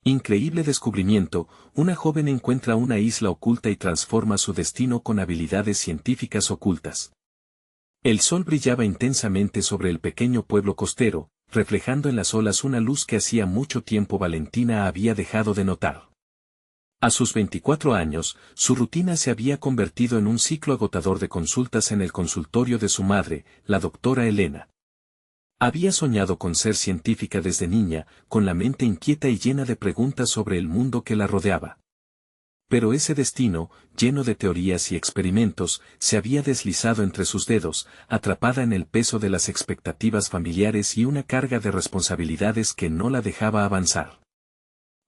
Increíble descubrimiento, una joven encuentra una isla oculta y transforma su destino con habilidades científicas ocultas. El sol brillaba intensamente sobre el pequeño pueblo costero, reflejando en las olas una luz que hacía mucho tiempo Valentina había dejado de notar. A sus 24 años, su rutina se había convertido en un ciclo agotador de consultas en el consultorio de su madre, la doctora Elena. Había soñado con ser científica desde niña, con la mente inquieta y llena de preguntas sobre el mundo que la rodeaba. Pero ese destino, lleno de teorías y experimentos, se había deslizado entre sus dedos, atrapada en el peso de las expectativas familiares y una carga de responsabilidades que no la dejaba avanzar.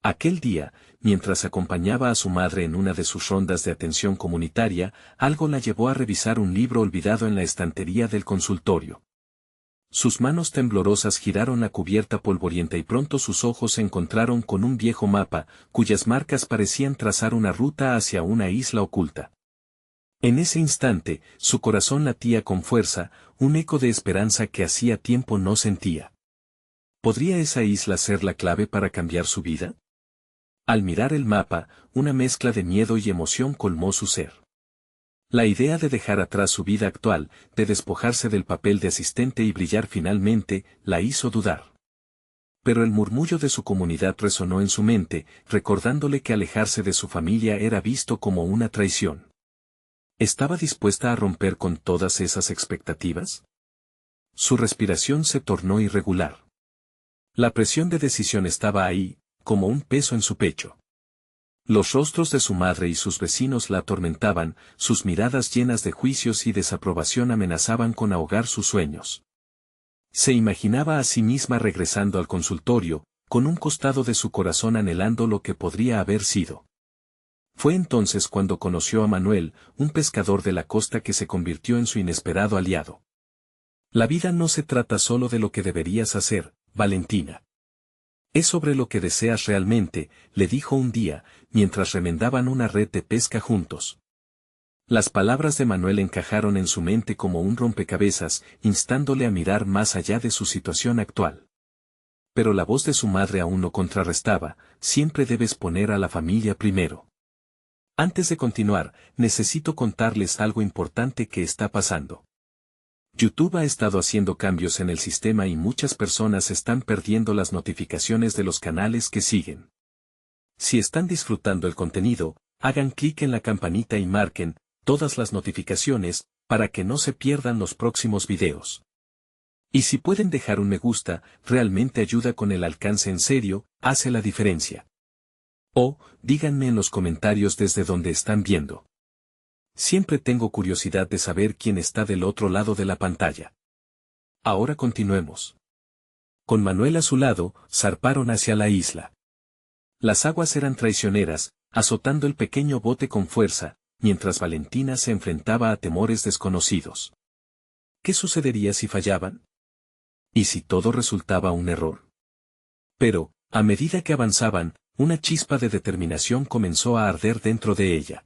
Aquel día, mientras acompañaba a su madre en una de sus rondas de atención comunitaria, algo la llevó a revisar un libro olvidado en la estantería del consultorio. Sus manos temblorosas giraron la cubierta polvorienta y pronto sus ojos se encontraron con un viejo mapa, cuyas marcas parecían trazar una ruta hacia una isla oculta. En ese instante, su corazón latía con fuerza, un eco de esperanza que hacía tiempo no sentía. ¿Podría esa isla ser la clave para cambiar su vida? Al mirar el mapa, una mezcla de miedo y emoción colmó su ser. La idea de dejar atrás su vida actual, de despojarse del papel de asistente y brillar finalmente, la hizo dudar. Pero el murmullo de su comunidad resonó en su mente, recordándole que alejarse de su familia era visto como una traición. ¿Estaba dispuesta a romper con todas esas expectativas? Su respiración se tornó irregular. La presión de decisión estaba ahí, como un peso en su pecho. Los rostros de su madre y sus vecinos la atormentaban, sus miradas llenas de juicios y desaprobación amenazaban con ahogar sus sueños. Se imaginaba a sí misma regresando al consultorio, con un costado de su corazón anhelando lo que podría haber sido. Fue entonces cuando conoció a Manuel, un pescador de la costa que se convirtió en su inesperado aliado. La vida no se trata solo de lo que deberías hacer, Valentina. Es sobre lo que deseas realmente, le dijo un día, mientras remendaban una red de pesca juntos. Las palabras de Manuel encajaron en su mente como un rompecabezas, instándole a mirar más allá de su situación actual. Pero la voz de su madre aún lo contrarrestaba, siempre debes poner a la familia primero. Antes de continuar, necesito contarles algo importante que está pasando. YouTube ha estado haciendo cambios en el sistema y muchas personas están perdiendo las notificaciones de los canales que siguen. Si están disfrutando el contenido, hagan clic en la campanita y marquen todas las notificaciones para que no se pierdan los próximos videos. Y si pueden dejar un me gusta, realmente ayuda con el alcance en serio, hace la diferencia. O, díganme en los comentarios desde donde están viendo. Siempre tengo curiosidad de saber quién está del otro lado de la pantalla. Ahora continuemos. Con Manuel a su lado, zarparon hacia la isla. Las aguas eran traicioneras, azotando el pequeño bote con fuerza, mientras Valentina se enfrentaba a temores desconocidos. ¿Qué sucedería si fallaban? ¿Y si todo resultaba un error? Pero, a medida que avanzaban, una chispa de determinación comenzó a arder dentro de ella.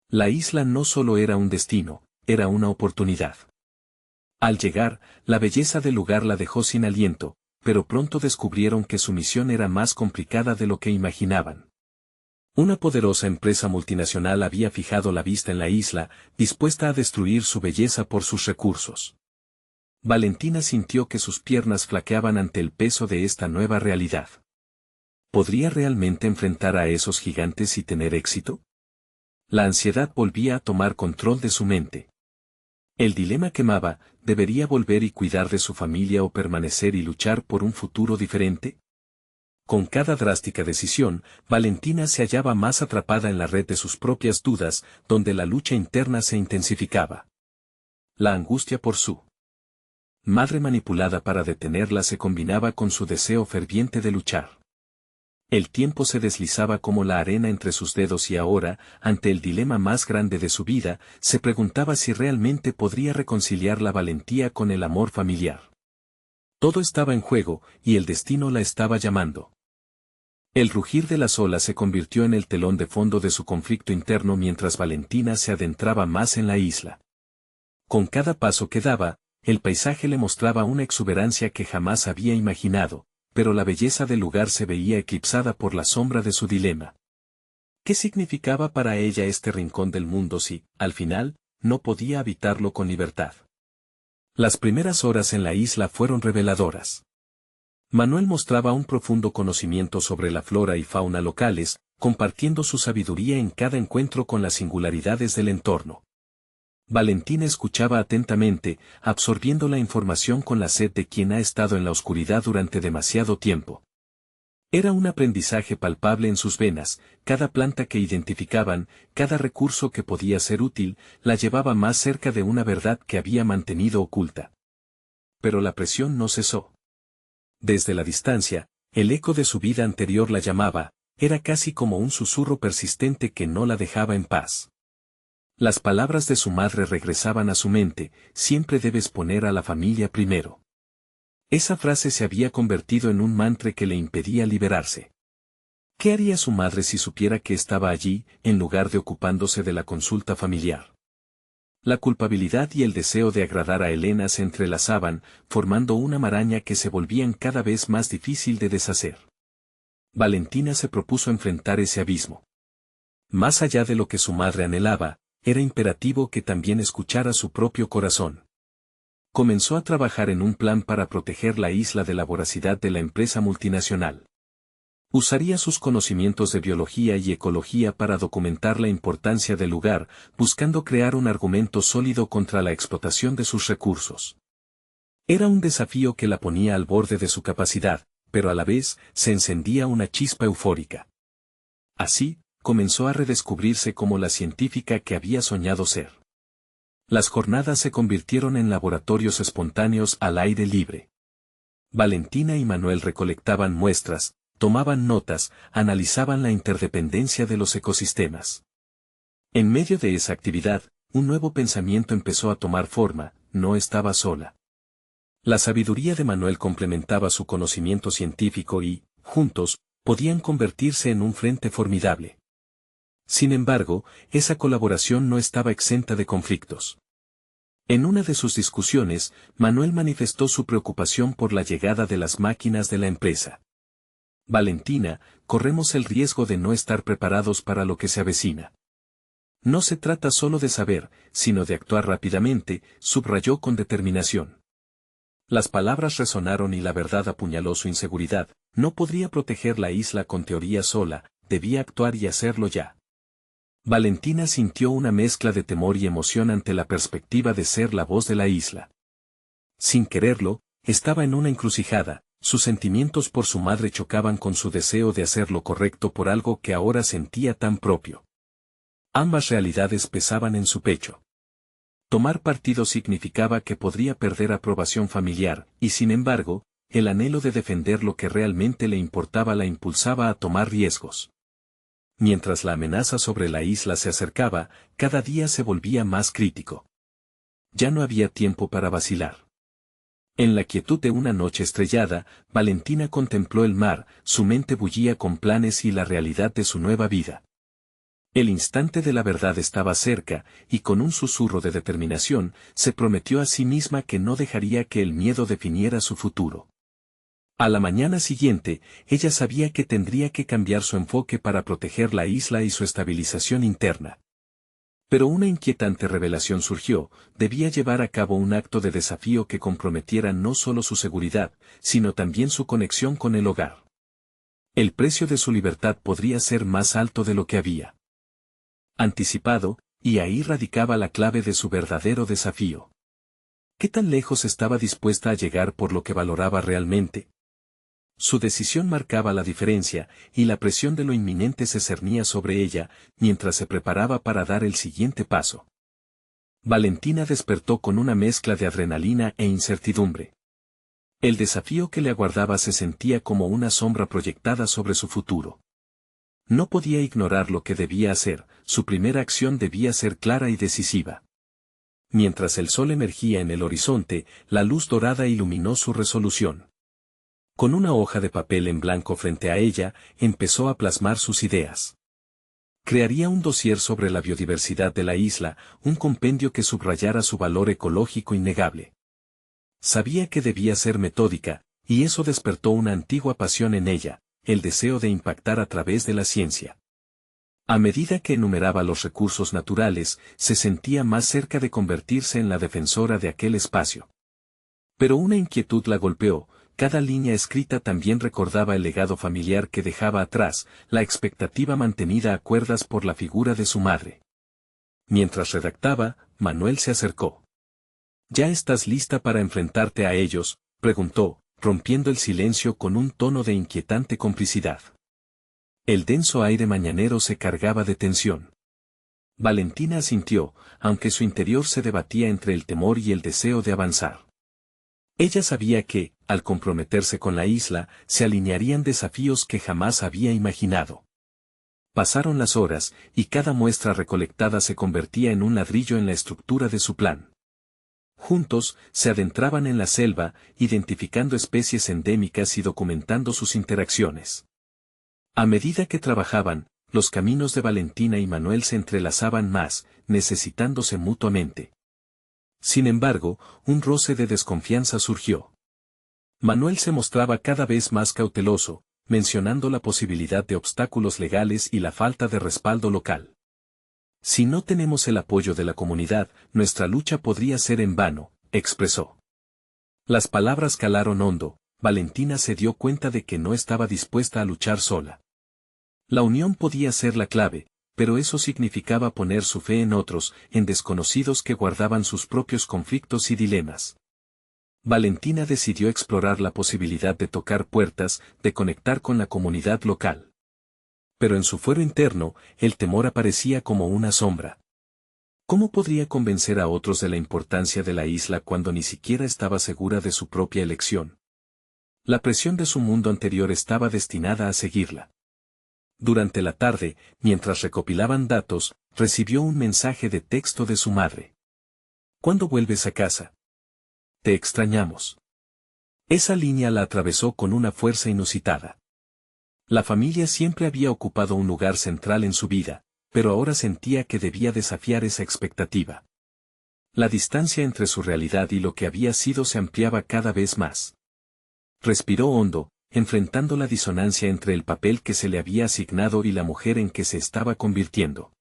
La isla no solo era un destino, era una oportunidad. Al llegar, la belleza del lugar la dejó sin aliento, pero pronto descubrieron que su misión era más complicada de lo que imaginaban. Una poderosa empresa multinacional había fijado la vista en la isla, dispuesta a destruir su belleza por sus recursos. Valentina sintió que sus piernas flaqueaban ante el peso de esta nueva realidad. ¿Podría realmente enfrentar a esos gigantes y tener éxito? La ansiedad volvía a tomar control de su mente. El dilema quemaba, ¿debería volver y cuidar de su familia o permanecer y luchar por un futuro diferente? Con cada drástica decisión, Valentina se hallaba más atrapada en la red de sus propias dudas, donde la lucha interna se intensificaba. La angustia por su madre manipulada para detenerla se combinaba con su deseo ferviente de luchar. El tiempo se deslizaba como la arena entre sus dedos y ahora, ante el dilema más grande de su vida, se preguntaba si realmente podría reconciliar la valentía con el amor familiar. Todo estaba en juego, y el destino la estaba llamando. El rugir de las olas se convirtió en el telón de fondo de su conflicto interno mientras Valentina se adentraba más en la isla. Con cada paso que daba, el paisaje le mostraba una exuberancia que jamás había imaginado, pero la belleza del lugar se veía eclipsada por la sombra de su dilema. ¿Qué significaba para ella este rincón del mundo si, al final, no podía habitarlo con libertad? Las primeras horas en la isla fueron reveladoras. Manuel mostraba un profundo conocimiento sobre la flora y fauna locales, compartiendo su sabiduría en cada encuentro con las singularidades del entorno. Valentina escuchaba atentamente, absorbiendo la información con la sed de quien ha estado en la oscuridad durante demasiado tiempo. Era un aprendizaje palpable en sus venas, cada planta que identificaban, cada recurso que podía ser útil, la llevaba más cerca de una verdad que había mantenido oculta. Pero la presión no cesó. Desde la distancia, el eco de su vida anterior la llamaba, era casi como un susurro persistente que no la dejaba en paz. Las palabras de su madre regresaban a su mente, siempre debes poner a la familia primero. Esa frase se había convertido en un mantra que le impedía liberarse. ¿Qué haría su madre si supiera que estaba allí, en lugar de ocupándose de la consulta familiar? La culpabilidad y el deseo de agradar a Elena se entrelazaban, formando una maraña que se volvían cada vez más difícil de deshacer. Valentina se propuso enfrentar ese abismo. Más allá de lo que su madre anhelaba, era imperativo que también escuchara su propio corazón. Comenzó a trabajar en un plan para proteger la isla de la voracidad de la empresa multinacional. Usaría sus conocimientos de biología y ecología para documentar la importancia del lugar, buscando crear un argumento sólido contra la explotación de sus recursos. Era un desafío que la ponía al borde de su capacidad, pero a la vez se encendía una chispa eufórica. Así, comenzó a redescubrirse como la científica que había soñado ser. Las jornadas se convirtieron en laboratorios espontáneos al aire libre. Valentina y Manuel recolectaban muestras, tomaban notas, analizaban la interdependencia de los ecosistemas. En medio de esa actividad, un nuevo pensamiento empezó a tomar forma, no estaba sola. La sabiduría de Manuel complementaba su conocimiento científico y, juntos, podían convertirse en un frente formidable. Sin embargo, esa colaboración no estaba exenta de conflictos. En una de sus discusiones, Manuel manifestó su preocupación por la llegada de las máquinas de la empresa. Valentina, corremos el riesgo de no estar preparados para lo que se avecina. No se trata solo de saber, sino de actuar rápidamente, subrayó con determinación. Las palabras resonaron y la verdad apuñaló su inseguridad, no podría proteger la isla con teoría sola, debía actuar y hacerlo ya. Valentina sintió una mezcla de temor y emoción ante la perspectiva de ser la voz de la isla. Sin quererlo, estaba en una encrucijada, sus sentimientos por su madre chocaban con su deseo de hacer lo correcto por algo que ahora sentía tan propio. Ambas realidades pesaban en su pecho. Tomar partido significaba que podría perder aprobación familiar, y sin embargo, el anhelo de defender lo que realmente le importaba la impulsaba a tomar riesgos. Mientras la amenaza sobre la isla se acercaba, cada día se volvía más crítico. Ya no había tiempo para vacilar. En la quietud de una noche estrellada, Valentina contempló el mar, su mente bullía con planes y la realidad de su nueva vida. El instante de la verdad estaba cerca, y con un susurro de determinación, se prometió a sí misma que no dejaría que el miedo definiera su futuro. A la mañana siguiente, ella sabía que tendría que cambiar su enfoque para proteger la isla y su estabilización interna. Pero una inquietante revelación surgió, debía llevar a cabo un acto de desafío que comprometiera no solo su seguridad, sino también su conexión con el hogar. El precio de su libertad podría ser más alto de lo que había anticipado, y ahí radicaba la clave de su verdadero desafío. ¿Qué tan lejos estaba dispuesta a llegar por lo que valoraba realmente? Su decisión marcaba la diferencia, y la presión de lo inminente se cernía sobre ella, mientras se preparaba para dar el siguiente paso. Valentina despertó con una mezcla de adrenalina e incertidumbre. El desafío que le aguardaba se sentía como una sombra proyectada sobre su futuro. No podía ignorar lo que debía hacer, su primera acción debía ser clara y decisiva. Mientras el sol emergía en el horizonte, la luz dorada iluminó su resolución. Con una hoja de papel en blanco frente a ella, empezó a plasmar sus ideas. Crearía un dossier sobre la biodiversidad de la isla, un compendio que subrayara su valor ecológico innegable. Sabía que debía ser metódica, Y eso despertó una antigua pasión en ella, el deseo de impactar a través de la ciencia. A medida que enumeraba los recursos naturales, se sentía más cerca de convertirse en la defensora de aquel espacio. Pero una inquietud la golpeó. Cada línea escrita también recordaba el legado familiar que dejaba atrás, la expectativa mantenida a cuerdas por la figura de su madre. Mientras redactaba, Manuel se acercó. ¿Ya estás lista para enfrentarte a ellos?, preguntó, rompiendo el silencio con un tono de inquietante complicidad. El denso aire mañanero se cargaba de tensión. Valentina asintió, aunque su interior se debatía entre el temor y el deseo de avanzar. Ella sabía que, al comprometerse con la isla, se alinearían desafíos que jamás había imaginado. Pasaron las horas, y cada muestra recolectada se convertía en un ladrillo en la estructura de su plan. Juntos, se adentraban en la selva, identificando especies endémicas y documentando sus interacciones. A medida que trabajaban, los caminos de Valentina y Manuel se entrelazaban más, necesitándose mutuamente. Sin embargo, un roce de desconfianza surgió. Manuel se mostraba cada vez más cauteloso, mencionando la posibilidad de obstáculos legales y la falta de respaldo local. Si no tenemos el apoyo de la comunidad, nuestra lucha podría ser en vano, expresó. Las palabras calaron hondo. Valentina se dio cuenta de que no estaba dispuesta a luchar sola. La unión podía ser la clave, pero eso significaba poner su fe en otros, en desconocidos que guardaban sus propios conflictos y dilemas. Valentina decidió explorar la posibilidad de tocar puertas, de conectar con la comunidad local. Pero en su fuero interno, el temor aparecía como una sombra. ¿Cómo podría convencer a otros de la importancia de la isla cuando ni siquiera estaba segura de su propia elección? La presión de su mundo anterior estaba destinada a seguirla. Durante la tarde, mientras recopilaban datos, recibió un mensaje de texto de su madre. ¿Cuándo vuelves a casa? Te extrañamos. Esa línea la atravesó con una fuerza inusitada. La familia siempre había ocupado un lugar central en su vida, pero ahora sentía que debía desafiar esa expectativa. La distancia entre su realidad y lo que había sido se ampliaba cada vez más. Respiró hondo, enfrentando la disonancia entre el papel que se le había asignado y la mujer en que se estaba convirtiendo.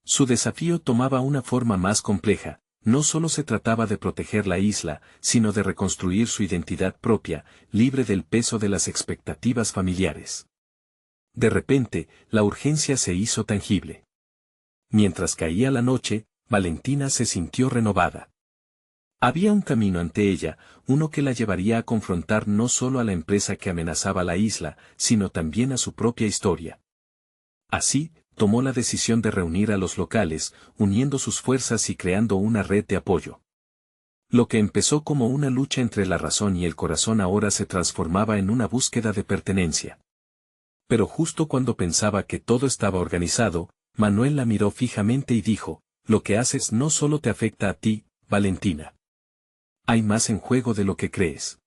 Su desafío tomaba una forma más compleja. No solo se trataba de proteger la isla, sino de reconstruir su identidad propia, libre del peso de las expectativas familiares. De repente, la urgencia se hizo tangible. Mientras caía la noche, Valentina se sintió renovada. Había un camino ante ella, uno que la llevaría a confrontar no solo a la empresa que amenazaba la isla, sino también a su propia historia. Así, tomó la decisión de reunir a los locales, uniendo sus fuerzas y creando una red de apoyo. Lo que empezó como una lucha entre la razón y el corazón ahora se transformaba en una búsqueda de pertenencia. Pero justo cuando pensaba que todo estaba organizado, Manuel la miró fijamente y dijo: «Lo que haces no solo te afecta a ti, Valentina. Hay más en juego de lo que crees».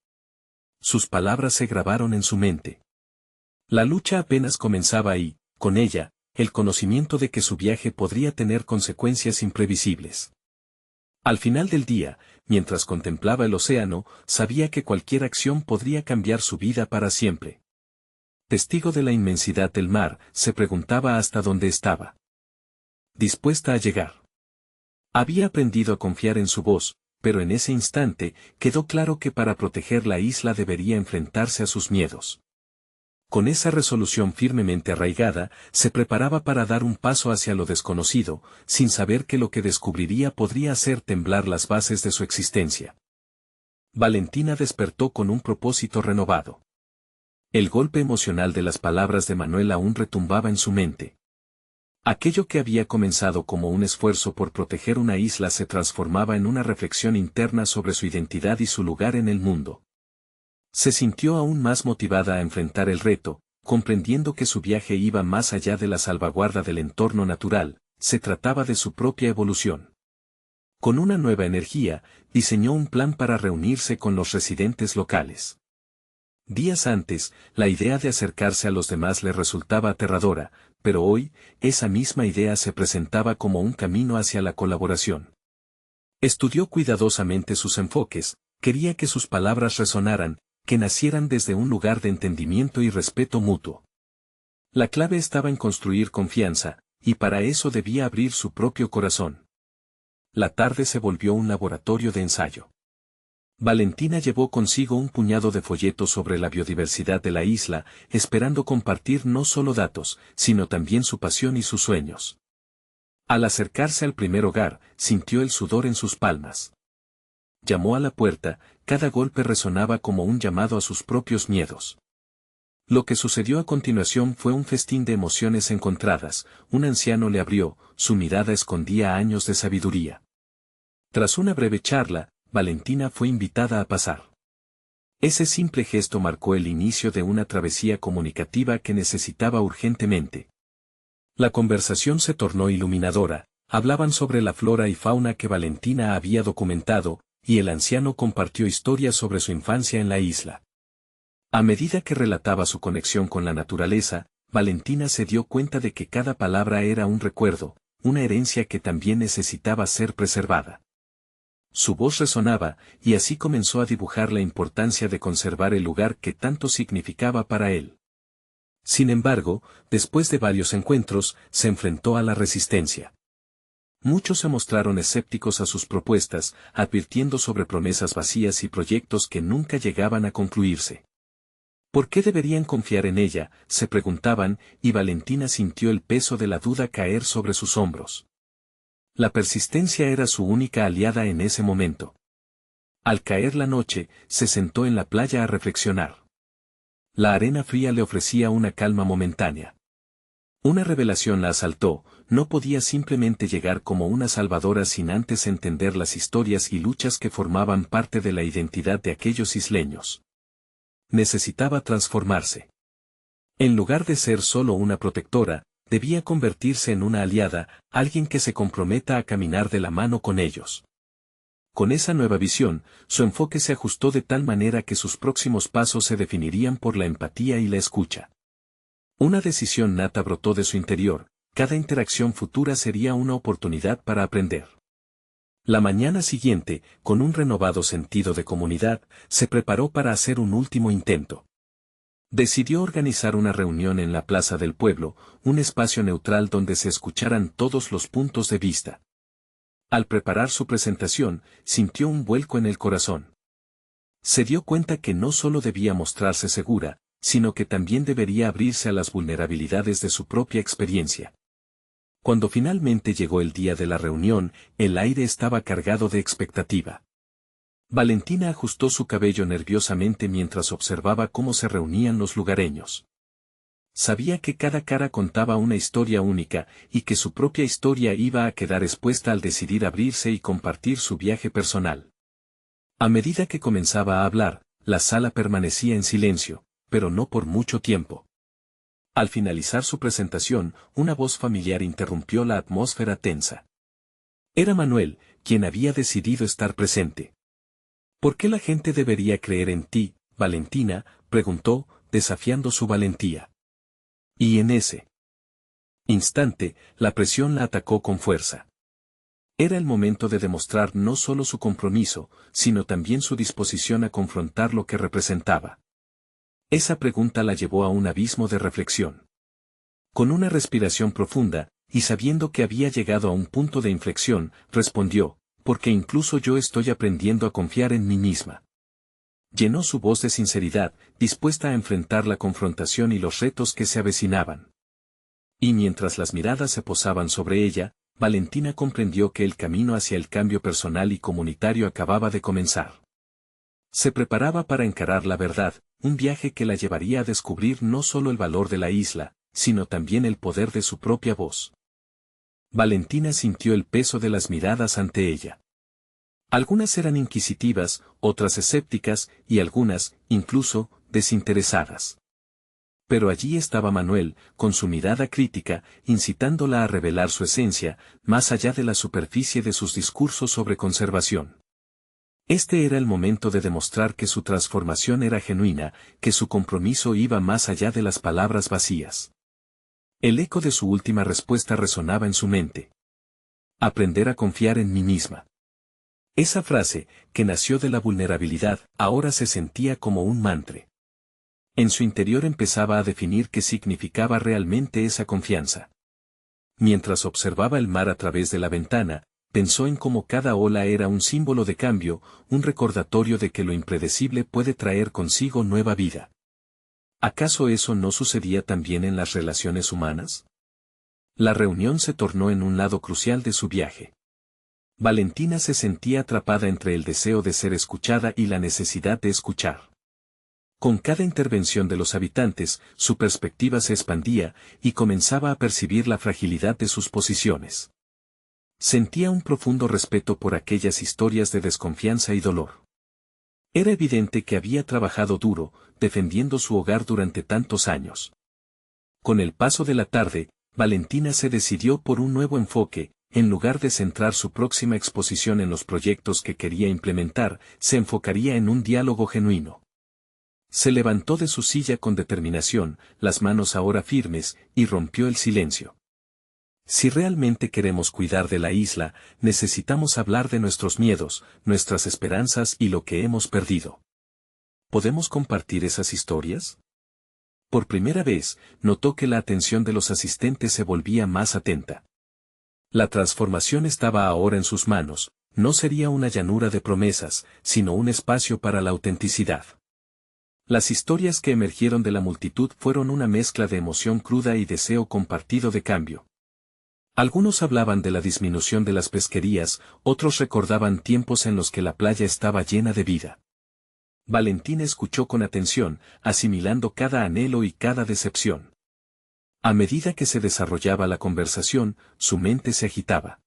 Sus palabras se grabaron en su mente. La lucha apenas comenzaba y, con ella, el conocimiento de que su viaje podría tener consecuencias imprevisibles. Al final del día, mientras contemplaba el océano, sabía que cualquier acción podría cambiar su vida para siempre. Testigo de la inmensidad del mar, se preguntaba hasta dónde estaba dispuesta a llegar. Había aprendido a confiar en su voz, pero en ese instante, quedó claro que para proteger la isla debería enfrentarse a sus miedos. Con esa resolución firmemente arraigada, se preparaba para dar un paso hacia lo desconocido, sin saber que lo que descubriría podría hacer temblar las bases de su existencia. Valentina despertó con un propósito renovado. El golpe emocional de las palabras de Manuel aún retumbaba en su mente. Aquello que había comenzado como un esfuerzo por proteger una isla se transformaba en una reflexión interna sobre su identidad y su lugar en el mundo. Se sintió aún más motivada a enfrentar el reto, comprendiendo que su viaje iba más allá de la salvaguarda del entorno natural, se trataba de su propia evolución. Con una nueva energía, diseñó un plan para reunirse con los residentes locales. Días antes, la idea de acercarse a los demás le resultaba aterradora, pero hoy, esa misma idea se presentaba como un camino hacia la colaboración. Estudió cuidadosamente sus enfoques, quería que sus palabras resonaran, que nacieran desde un lugar de entendimiento y respeto mutuo. La clave estaba en construir confianza, y para eso debía abrir su propio corazón. La tarde se volvió un laboratorio de ensayo. Valentina llevó consigo un puñado de folletos sobre la biodiversidad de la isla, esperando compartir no solo datos, sino también su pasión y sus sueños. Al acercarse al primer hogar, sintió el sudor en sus palmas. Llamó a la puerta, cada golpe resonaba como un llamado a sus propios miedos. Lo que sucedió a continuación fue un festín de emociones encontradas. Un anciano le abrió, su mirada escondía años de sabiduría. Tras una breve charla, Valentina fue invitada a pasar. Ese simple gesto marcó el inicio de una travesía comunicativa que necesitaba urgentemente. La conversación se tornó iluminadora, hablaban sobre la flora y fauna que Valentina había documentado, y el anciano compartió historias sobre su infancia en la isla. A medida que relataba su conexión con la naturaleza, Valentina se dio cuenta de que cada palabra era un recuerdo, una herencia que también necesitaba ser preservada. Su voz resonaba, y así comenzó a dibujar la importancia de conservar el lugar que tanto significaba para él. Sin embargo, después de varios encuentros, se enfrentó a la resistencia. Muchos se mostraron escépticos a sus propuestas, advirtiendo sobre promesas vacías y proyectos que nunca llegaban a concluirse. ¿Por qué deberían confiar en ella?, se preguntaban, y Valentina sintió el peso de la duda caer sobre sus hombros. La persistencia era su única aliada en ese momento. Al caer la noche, se sentó en la playa a reflexionar. La arena fría le ofrecía una calma momentánea. Una revelación la asaltó: no podía simplemente llegar como una salvadora sin antes entender las historias y luchas que formaban parte de la identidad de aquellos isleños. Necesitaba transformarse. En lugar de ser solo una protectora, debía convertirse en una aliada, alguien que se comprometa a caminar de la mano con ellos. Con esa nueva visión, su enfoque se ajustó de tal manera que sus próximos pasos se definirían por la empatía y la escucha. Una decisión nata brotó de su interior: cada interacción futura sería una oportunidad para aprender. La mañana siguiente, con un renovado sentido de comunidad, se preparó para hacer un último intento. Decidió organizar una reunión en la plaza del pueblo, un espacio neutral donde se escucharan todos los puntos de vista. Al preparar su presentación, sintió un vuelco en el corazón. Se dio cuenta que no solo debía mostrarse segura, sino que también debería abrirse a las vulnerabilidades de su propia experiencia. Cuando finalmente llegó el día de la reunión, el aire estaba cargado de expectativa. Valentina ajustó su cabello nerviosamente mientras observaba cómo se reunían los lugareños. Sabía que cada cara contaba una historia única, y que su propia historia iba a quedar expuesta al decidir abrirse y compartir su viaje personal. A medida que comenzaba a hablar, la sala permanecía en silencio, pero no por mucho tiempo. Al finalizar su presentación, una voz familiar interrumpió la atmósfera tensa. Era Manuel, quien había decidido estar presente. ¿Por qué la gente debería creer en ti, Valentina?, preguntó, desafiando su valentía. Y en ese instante, la presión la atacó con fuerza. Era el momento de demostrar no solo su compromiso, sino también su disposición a confrontar lo que representaba. Esa pregunta la llevó a un abismo de reflexión. Con una respiración profunda, y sabiendo que había llegado a un punto de inflexión, respondió: porque incluso yo estoy aprendiendo a confiar en mí misma. Llenó su voz de sinceridad, dispuesta a enfrentar la confrontación y los retos que se avecinaban. Y mientras las miradas se posaban sobre ella, Valentina comprendió que el camino hacia el cambio personal y comunitario acababa de comenzar. Se preparaba para encarar la verdad, un viaje que la llevaría a descubrir no solo el valor de la isla, sino también el poder de su propia voz. Valentina sintió el peso de las miradas ante ella. Algunas eran inquisitivas, otras escépticas, y algunas, incluso, desinteresadas. Pero allí estaba Manuel, con su mirada crítica, incitándola a revelar su esencia, más allá de la superficie de sus discursos sobre conservación. Este era el momento de demostrar que su transformación era genuina, que su compromiso iba más allá de las palabras vacías. El eco de su última respuesta resonaba en su mente. Aprender a confiar en mí misma. Esa frase, que nació de la vulnerabilidad, ahora se sentía como un mantra. En su interior empezaba a definir qué significaba realmente esa confianza. Mientras observaba el mar a través de la ventana, pensó en cómo cada ola era un símbolo de cambio, un recordatorio de que lo impredecible puede traer consigo nueva vida. ¿Acaso eso no sucedía también en las relaciones humanas? La reunión se tornó en un lado crucial de su viaje. Valentina se sentía atrapada entre el deseo de ser escuchada y la necesidad de escuchar. Con cada intervención de los habitantes, su perspectiva se expandía y comenzaba a percibir la fragilidad de sus posiciones. Sentía un profundo respeto por aquellas historias de desconfianza y dolor. Era evidente que había trabajado duro, defendiendo su hogar durante tantos años. Con el paso de la tarde, Valentina se decidió por un nuevo enfoque. En lugar de centrar su próxima exposición en los proyectos que quería implementar, se enfocaría en un diálogo genuino. Se levantó de su silla con determinación, las manos ahora firmes, y rompió el silencio. Si realmente queremos cuidar de la isla, necesitamos hablar de nuestros miedos, nuestras esperanzas y lo que hemos perdido. ¿Podemos compartir esas historias? Por primera vez, notó que la atención de los asistentes se volvía más atenta. La transformación estaba ahora en sus manos, no sería una llanura de promesas, sino un espacio para la autenticidad. Las historias que emergieron de la multitud fueron una mezcla de emoción cruda y deseo compartido de cambio. Algunos hablaban de la disminución de las pesquerías, otros recordaban tiempos en los que la playa estaba llena de vida. Valentina escuchó con atención, asimilando cada anhelo y cada decepción. A medida que se desarrollaba la conversación, su mente se agitaba.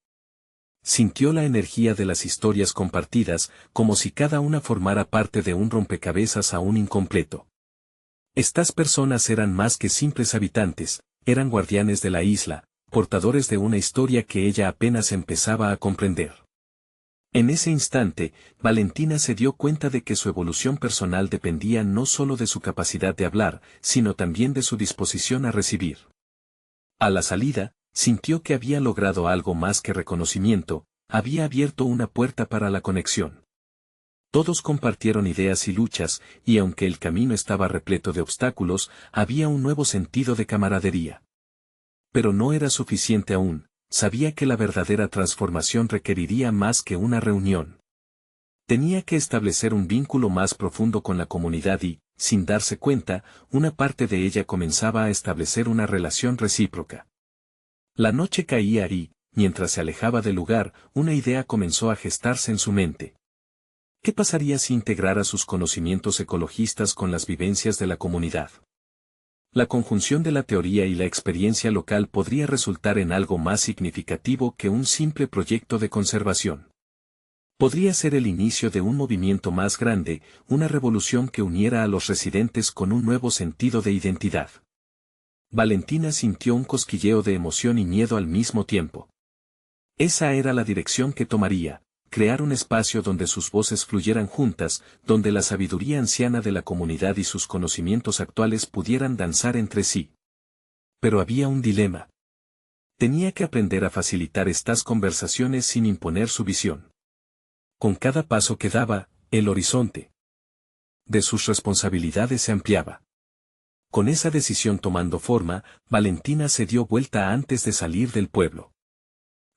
Sintió la energía de las historias compartidas, como si cada una formara parte de un rompecabezas aún incompleto. Estas personas eran más que simples habitantes, eran guardianes de la isla, portadores de una historia que ella apenas empezaba a comprender. En ese instante, Valentina se dio cuenta de que su evolución personal dependía no solo de su capacidad de hablar, sino también de su disposición a recibir. A la salida, sintió que había logrado algo más que reconocimiento, había abierto una puerta para la conexión. Todos compartieron ideas y luchas, y aunque el camino estaba repleto de obstáculos, había un nuevo sentido de camaradería. Pero no era suficiente aún. Sabía que la verdadera transformación requeriría más que una reunión. Tenía que establecer un vínculo más profundo con la comunidad y, sin darse cuenta, una parte de ella comenzaba a establecer una relación recíproca. La noche caía y, mientras se alejaba del lugar, una idea comenzó a gestarse en su mente. ¿Qué pasaría si integrara sus conocimientos ecologistas con las vivencias de la comunidad? La conjunción de la teoría y la experiencia local podría resultar en algo más significativo que un simple proyecto de conservación. Podría ser el inicio de un movimiento más grande, una revolución que uniera a los residentes con un nuevo sentido de identidad. Valentina sintió un cosquilleo de emoción y miedo al mismo tiempo. Esa era la dirección que tomaría. Crear un espacio donde sus voces fluyeran juntas, donde la sabiduría anciana de la comunidad y sus conocimientos actuales pudieran danzar entre sí. Pero había un dilema. Tenía que aprender a facilitar estas conversaciones sin imponer su visión. Con cada paso que daba, el horizonte de sus responsabilidades se ampliaba. Con esa decisión tomando forma, Valentina se dio vuelta antes de salir del pueblo.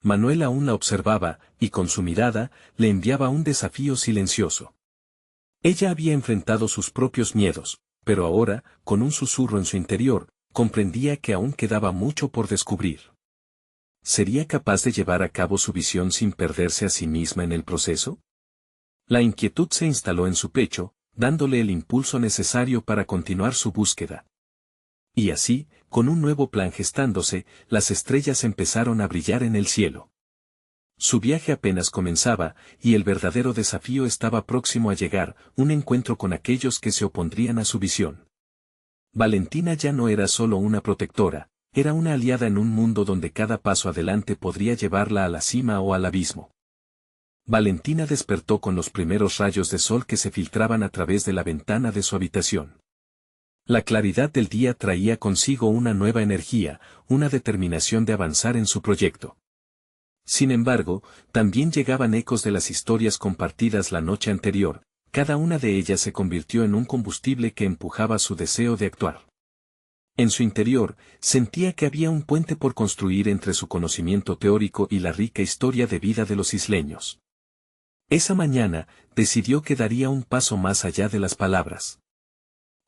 Manuel aún la observaba, y con su mirada, le enviaba un desafío silencioso. Ella había enfrentado sus propios miedos, pero ahora, con un susurro en su interior, comprendía que aún quedaba mucho por descubrir. ¿Sería capaz de llevar a cabo su visión sin perderse a sí misma en el proceso? La inquietud se instaló en su pecho, dándole el impulso necesario para continuar su búsqueda. Y así, con un nuevo plan gestándose, las estrellas empezaron a brillar en el cielo. Su viaje apenas comenzaba, y el verdadero desafío estaba próximo a llegar, un encuentro con aquellos que se opondrían a su visión. Valentina ya no era solo una protectora, era una aliada en un mundo donde cada paso adelante podría llevarla a la cima o al abismo. Valentina despertó con los primeros rayos de sol que se filtraban a través de la ventana de su habitación. La claridad del día traía consigo una nueva energía, una determinación de avanzar en su proyecto. Sin embargo, también llegaban ecos de las historias compartidas la noche anterior, cada una de ellas se convirtió en un combustible que empujaba su deseo de actuar. En su interior, sentía que había un puente por construir entre su conocimiento teórico y la rica historia de vida de los isleños. Esa mañana, decidió que daría un paso más allá de las palabras.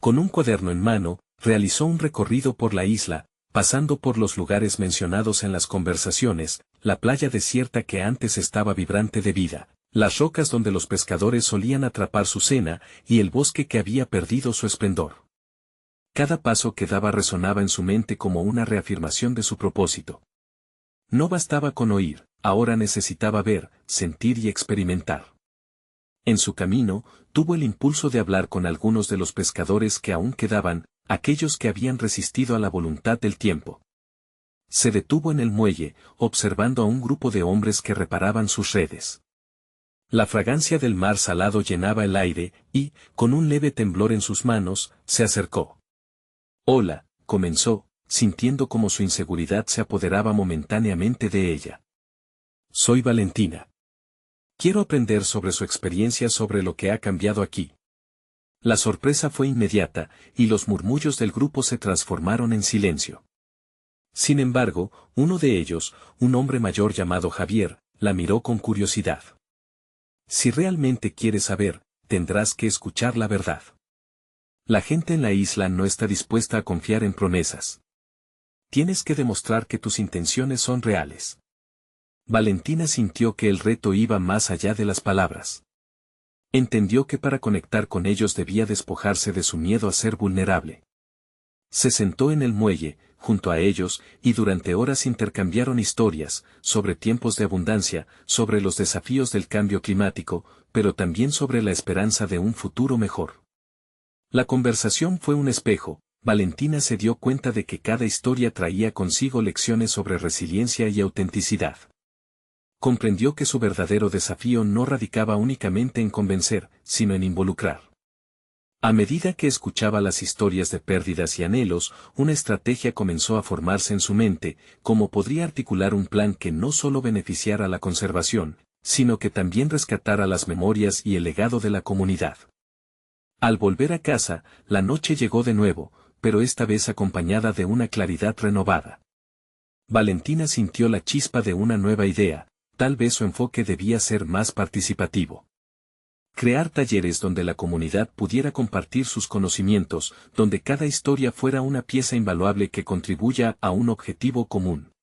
Con un cuaderno en mano, realizó un recorrido por la isla, pasando por los lugares mencionados en las conversaciones, la playa desierta que antes estaba vibrante de vida, las rocas donde los pescadores solían atrapar su cena, y el bosque que había perdido su esplendor. Cada paso que daba resonaba en su mente como una reafirmación de su propósito. No bastaba con oír, ahora necesitaba ver, sentir y experimentar. En su camino, tuvo el impulso de hablar con algunos de los pescadores que aún quedaban, aquellos que habían resistido a la voluntad del tiempo. Se detuvo en el muelle, observando a un grupo de hombres que reparaban sus redes. La fragancia del mar salado llenaba el aire, y, con un leve temblor en sus manos, se acercó. «Hola», comenzó, sintiendo como su inseguridad se apoderaba momentáneamente de ella. «Soy Valentina. Quiero aprender sobre su experiencia sobre lo que ha cambiado aquí». La sorpresa fue inmediata, y los murmullos del grupo se transformaron en silencio. Sin embargo, uno de ellos, un hombre mayor llamado Javier, la miró con curiosidad. «Si realmente quieres saber, tendrás que escuchar la verdad. La gente en la isla no está dispuesta a confiar en promesas. Tienes que demostrar que tus intenciones son reales». Valentina sintió que el reto iba más allá de las palabras. Entendió que para conectar con ellos debía despojarse de su miedo a ser vulnerable. Se sentó en el muelle, junto a ellos, y durante horas intercambiaron historias, sobre tiempos de abundancia, sobre los desafíos del cambio climático, pero también sobre la esperanza de un futuro mejor. La conversación fue un espejo. Valentina se dio cuenta de que cada historia traía consigo lecciones sobre resiliencia y autenticidad. Comprendió que su verdadero desafío no radicaba únicamente en convencer, sino en involucrar. A medida que escuchaba las historias de pérdidas y anhelos, una estrategia comenzó a formarse en su mente, cómo podría articular un plan que no solo beneficiara a la conservación, sino que también rescatara las memorias y el legado de la comunidad. Al volver a casa, la noche llegó de nuevo, pero esta vez acompañada de una claridad renovada. Valentina sintió la chispa de una nueva idea, tal vez su enfoque debía ser más participativo. Crear talleres donde la comunidad pudiera compartir sus conocimientos, donde cada historia fuera una pieza invaluable que contribuya a un objetivo común.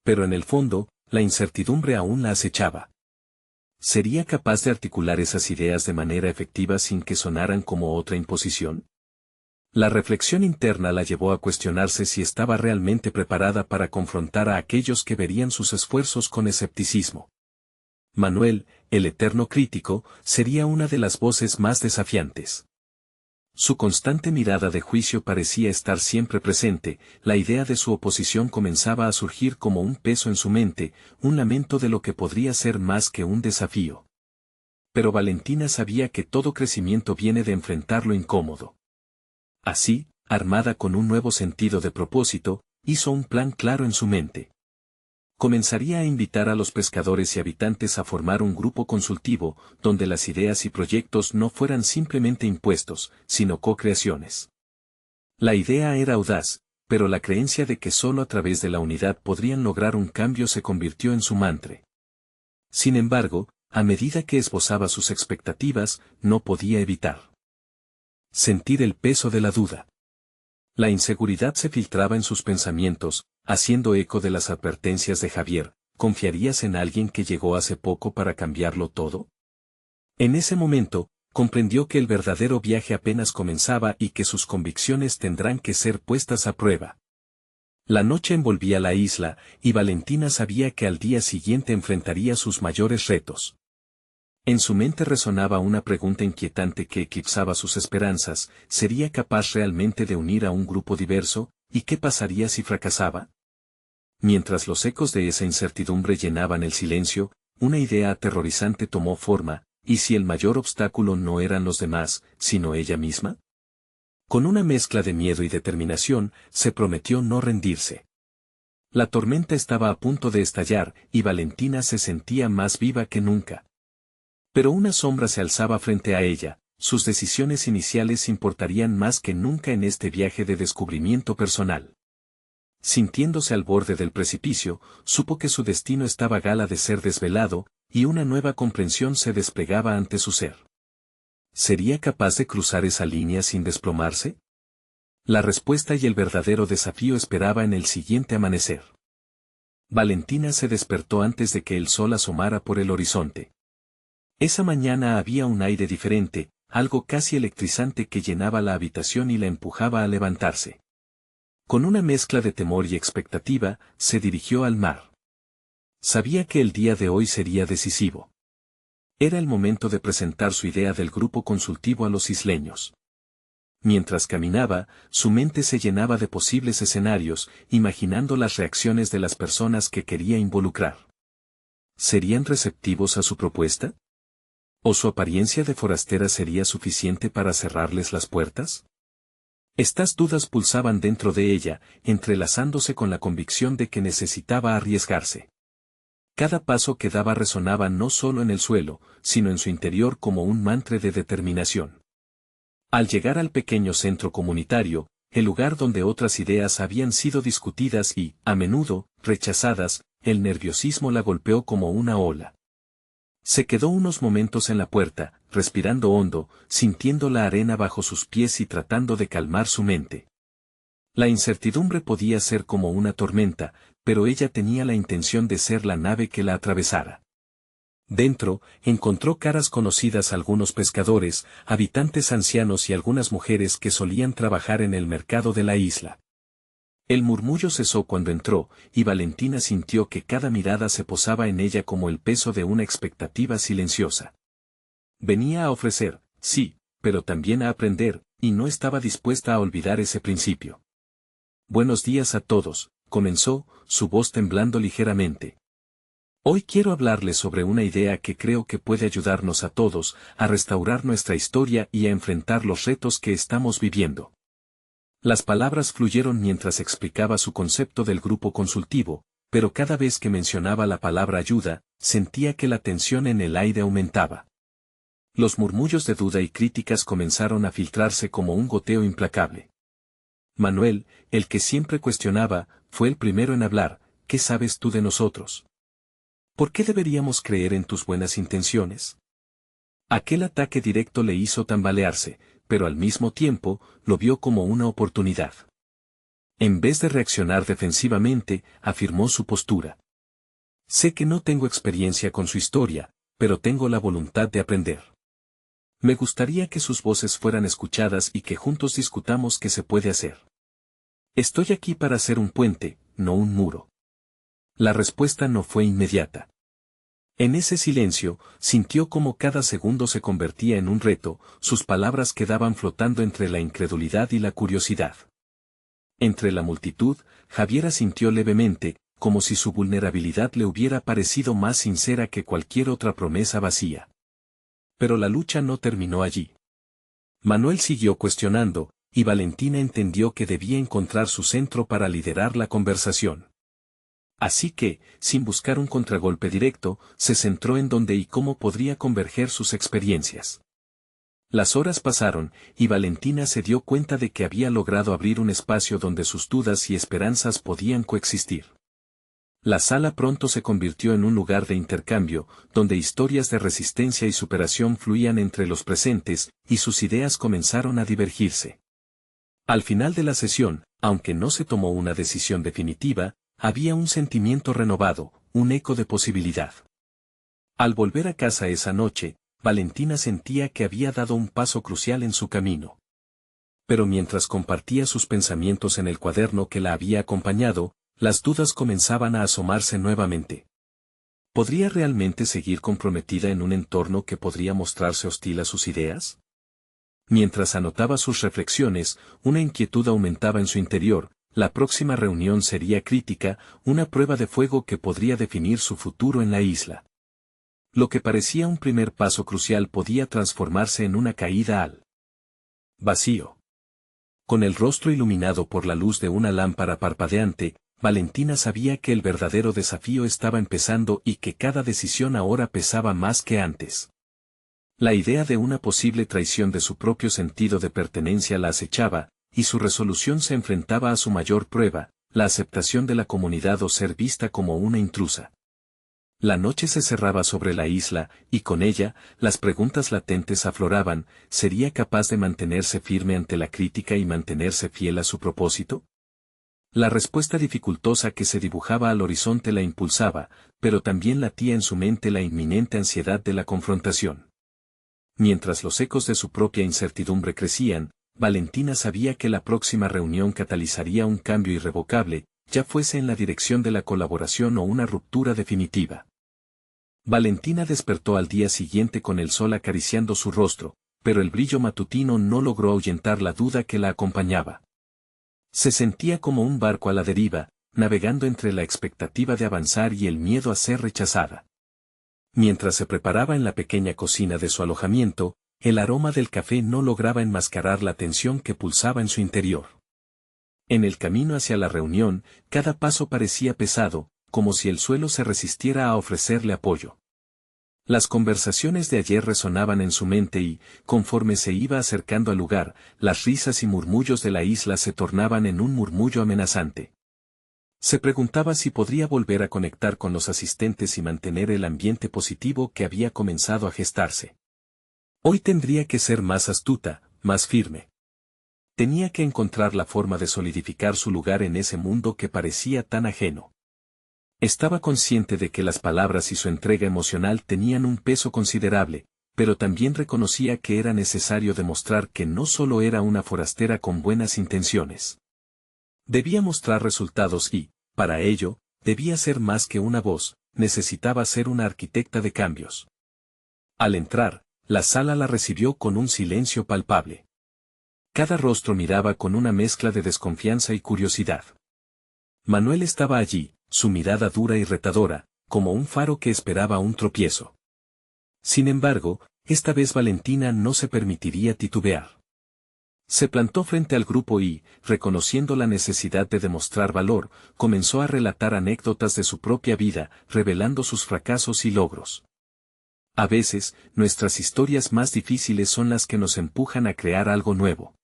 Pero en el fondo, la incertidumbre aún la acechaba. ¿Sería capaz de articular esas ideas de manera efectiva sin que sonaran como otra imposición? La reflexión interna la llevó a cuestionarse si estaba realmente preparada para confrontar a aquellos que verían sus esfuerzos con escepticismo. Manuel, el eterno crítico, sería una de las voces más desafiantes. Su constante mirada de juicio parecía estar siempre presente, la idea de su oposición comenzaba a surgir como un peso en su mente, un lamento de lo que podría ser más que un desafío. Pero Valentina sabía que todo crecimiento viene de enfrentar lo incómodo. Así, armada con un nuevo sentido de propósito, hizo un plan claro en su mente. Comenzaría a invitar a los pescadores y habitantes a formar un grupo consultivo, donde las ideas y proyectos no fueran simplemente impuestos, sino co-creaciones. La idea era audaz, pero la creencia de que solo a través de la unidad podrían lograr un cambio se convirtió en su mantra. Sin embargo, a medida que esbozaba sus expectativas, no podía evitar sentir el peso de la duda. La inseguridad se filtraba en sus pensamientos, haciendo eco de las advertencias de Javier. ¿Confiarías en alguien que llegó hace poco para cambiarlo todo? En ese momento, comprendió que el verdadero viaje apenas comenzaba y que sus convicciones tendrán que ser puestas a prueba. La noche envolvía la isla, y Valentina sabía que al día siguiente enfrentaría sus mayores retos. En su mente resonaba una pregunta inquietante que eclipsaba sus esperanzas: ¿sería capaz realmente de unir a un grupo diverso? ¿Y qué pasaría si fracasaba? Mientras los ecos de esa incertidumbre llenaban el silencio, una idea aterrorizante tomó forma: ¿y si el mayor obstáculo no eran los demás, sino ella misma? Con una mezcla de miedo y determinación, se prometió no rendirse. La tormenta estaba a punto de estallar y Valentina se sentía más viva que nunca. Pero una sombra se alzaba frente a ella, sus decisiones iniciales importarían más que nunca en este viaje de descubrimiento personal. Sintiéndose al borde del precipicio, supo que su destino estaba a gala de ser desvelado, y una nueva comprensión se desplegaba ante su ser. ¿Sería capaz de cruzar esa línea sin desplomarse? La respuesta y el verdadero desafío esperaba en el siguiente amanecer. Valentina se despertó antes de que el sol asomara por el horizonte. Esa mañana había un aire diferente, algo casi electrizante que llenaba la habitación y la empujaba a levantarse. Con una mezcla de temor y expectativa, se dirigió al mar. Sabía que el día de hoy sería decisivo. Era el momento de presentar su idea del grupo consultivo a los isleños. Mientras caminaba, su mente se llenaba de posibles escenarios, imaginando las reacciones de las personas que quería involucrar. ¿Serían receptivos a su propuesta? ¿O su apariencia de forastera sería suficiente para cerrarles las puertas? Estas dudas pulsaban dentro de ella, entrelazándose con la convicción de que necesitaba arriesgarse. Cada paso que daba resonaba no solo en el suelo, sino en su interior como un mantra de determinación. Al llegar al pequeño centro comunitario, el lugar donde otras ideas habían sido discutidas y, a menudo, rechazadas, el nerviosismo la golpeó como una ola. Se quedó unos momentos en la puerta, respirando hondo, sintiendo la arena bajo sus pies y tratando de calmar su mente. La incertidumbre podía ser como una tormenta, pero ella tenía la intención de ser la nave que la atravesara. Dentro, encontró caras conocidas, algunos pescadores, habitantes ancianos y algunas mujeres que solían trabajar en el mercado de la isla. El murmullo cesó cuando entró, y Valentina sintió que cada mirada se posaba en ella como el peso de una expectativa silenciosa. Venía a ofrecer, sí, pero también a aprender, y no estaba dispuesta a olvidar ese principio. Buenos días a todos, comenzó, su voz temblando ligeramente. Hoy quiero hablarles sobre una idea que creo que puede ayudarnos a todos a restaurar nuestra historia y a enfrentar los retos que estamos viviendo. Las palabras fluyeron mientras explicaba su concepto del grupo consultivo, pero cada vez que mencionaba la palabra ayuda, sentía que la tensión en el aire aumentaba. Los murmullos de duda y críticas comenzaron a filtrarse como un goteo implacable. Manuel, el que siempre cuestionaba, fue el primero en hablar. ¿Qué sabes tú de nosotros? ¿Por qué deberíamos creer en tus buenas intenciones? Aquel ataque directo le hizo tambalearse, pero al mismo tiempo, lo vio como una oportunidad. En vez de reaccionar defensivamente, afirmó su postura. Sé que no tengo experiencia con su historia, pero tengo la voluntad de aprender. Me gustaría que sus voces fueran escuchadas y que juntos discutamos qué se puede hacer. Estoy aquí para ser un puente, no un muro. La respuesta no fue inmediata. En ese silencio, sintió como cada segundo se convertía en un reto, sus palabras quedaban flotando entre la incredulidad y la curiosidad. Entre la multitud, Javiera sintió levemente, como si su vulnerabilidad le hubiera parecido más sincera que cualquier otra promesa vacía. Pero la lucha no terminó allí. Manuel siguió cuestionando, y Valentina entendió que debía encontrar su centro para liderar la conversación. Así que, sin buscar un contragolpe directo, se centró en dónde y cómo podría converger sus experiencias. Las horas pasaron, y Valentina se dio cuenta de que había logrado abrir un espacio donde sus dudas y esperanzas podían coexistir. La sala pronto se convirtió en un lugar de intercambio, donde historias de resistencia y superación fluían entre los presentes, y sus ideas comenzaron a divergirse. Al final de la sesión, aunque no se tomó una decisión definitiva, había un sentimiento renovado, un eco de posibilidad. Al volver a casa esa noche, Valentina sentía que había dado un paso crucial en su camino. Pero mientras compartía sus pensamientos en el cuaderno que la había acompañado, las dudas comenzaban a asomarse nuevamente. ¿Podría realmente seguir comprometida en un entorno que podría mostrarse hostil a sus ideas? Mientras anotaba sus reflexiones, una inquietud aumentaba en su interior. La próxima reunión sería crítica, una prueba de fuego que podría definir su futuro en la isla. Lo que parecía un primer paso crucial podía transformarse en una caída al vacío. Con el rostro iluminado por la luz de una lámpara parpadeante, Valentina sabía que el verdadero desafío estaba empezando y que cada decisión ahora pesaba más que antes. La idea de una posible traición de su propio sentido de pertenencia la acechaba, y su resolución se enfrentaba a su mayor prueba, la aceptación de la comunidad o ser vista como una intrusa. La noche se cerraba sobre la isla, y con ella, las preguntas latentes afloraban: ¿sería capaz de mantenerse firme ante la crítica y mantenerse fiel a su propósito? La respuesta dificultosa que se dibujaba al horizonte la impulsaba, pero también latía en su mente la inminente ansiedad de la confrontación. Mientras los ecos de su propia incertidumbre crecían, Valentina sabía que la próxima reunión catalizaría un cambio irrevocable, ya fuese en la dirección de la colaboración o una ruptura definitiva. Valentina despertó al día siguiente con el sol acariciando su rostro, pero el brillo matutino no logró ahuyentar la duda que la acompañaba. Se sentía como un barco a la deriva, navegando entre la expectativa de avanzar y el miedo a ser rechazada. Mientras se preparaba en la pequeña cocina de su alojamiento, el aroma del café no lograba enmascarar la tensión que pulsaba en su interior. En el camino hacia la reunión, cada paso parecía pesado, como si el suelo se resistiera a ofrecerle apoyo. Las conversaciones de ayer resonaban en su mente y, conforme se iba acercando al lugar, las risas y murmullos de la isla se tornaban en un murmullo amenazante. Se preguntaba si podría volver a conectar con los asistentes y mantener el ambiente positivo que había comenzado a gestarse. Hoy tendría que ser más astuta, más firme. Tenía que encontrar la forma de solidificar su lugar en ese mundo que parecía tan ajeno. Estaba consciente de que las palabras y su entrega emocional tenían un peso considerable, pero también reconocía que era necesario demostrar que no solo era una forastera con buenas intenciones. Debía mostrar resultados y, para ello, debía ser más que una voz, necesitaba ser una arquitecta de cambios. Al entrar, la sala la recibió con un silencio palpable. Cada rostro miraba con una mezcla de desconfianza y curiosidad. Manuel estaba allí, su mirada dura y retadora, como un faro que esperaba un tropiezo. Sin embargo, esta vez Valentina no se permitiría titubear. Se plantó frente al grupo y, reconociendo la necesidad de demostrar valor, comenzó a relatar anécdotas de su propia vida, revelando sus fracasos y logros. A veces, nuestras historias más difíciles son las que nos empujan a crear algo nuevo.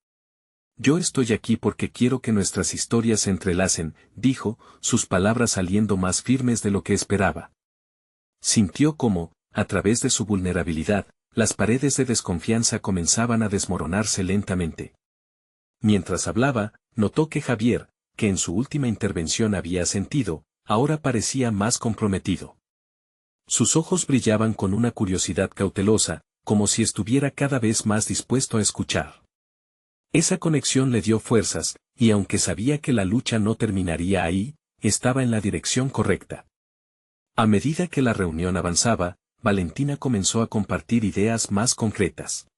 Yo estoy aquí porque quiero que nuestras historias se entrelacen, dijo, sus palabras saliendo más firmes de lo que esperaba. Sintió cómo, a través de su vulnerabilidad, las paredes de desconfianza comenzaban a desmoronarse lentamente. Mientras hablaba, notó que Javier, que en su última intervención había sentido, ahora parecía más comprometido. Sus ojos brillaban con una curiosidad cautelosa, como si estuviera cada vez más dispuesto a escuchar. Esa conexión le dio fuerzas, y aunque sabía que la lucha no terminaría ahí, estaba en la dirección correcta. A medida que la reunión avanzaba, Valentina comenzó a compartir ideas más concretas.